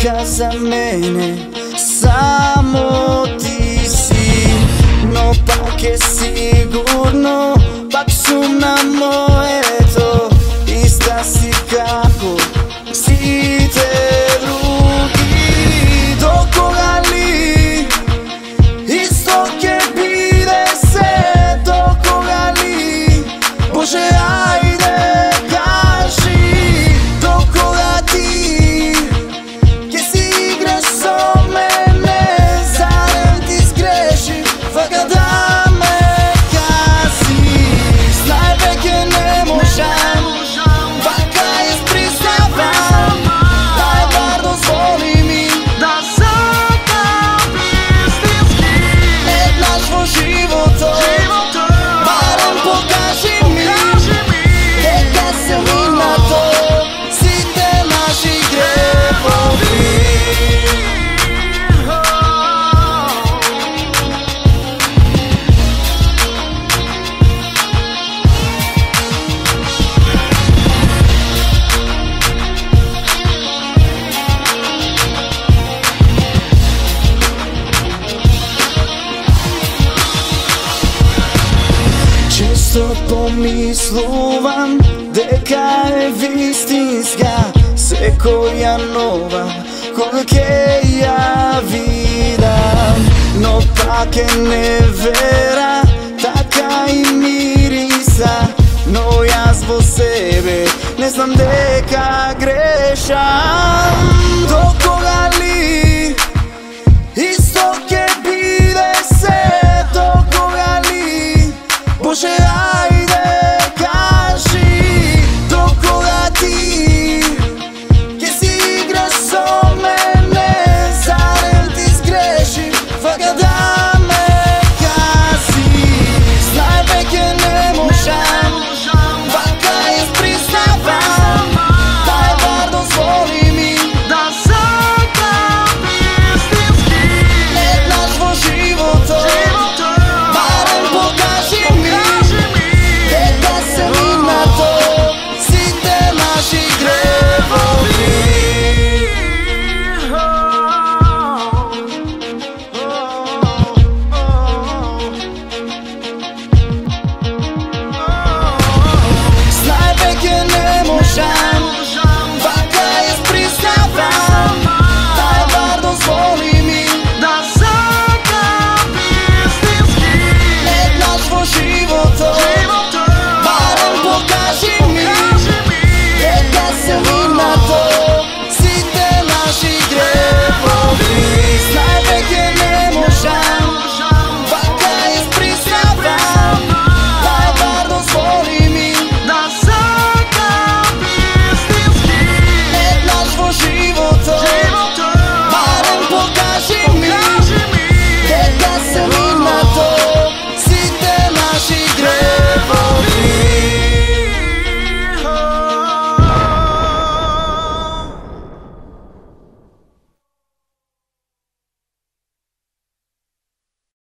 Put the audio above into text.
neka za mene samo ti si. No pak je sigurno, pak sumnam eto, ista si kako svi te drugi. Do koga li isto ke bide se, do koga li Bože ajde kaži, do koga ti ke si igraš so mene, zarem ti zgrešim, fakat da me kaziš. Najveke ne možem, vaka je priznavam, daj bar dozvoli mi da zakam istinski naš svoj život, barem pokaži mi, neka se mi na to svi te naši grehovi. Često pomisluvam дека е вистинска секоја нова колке ја видам, но пак е невера, така и мириса, но јас во себе не знам дека грешам.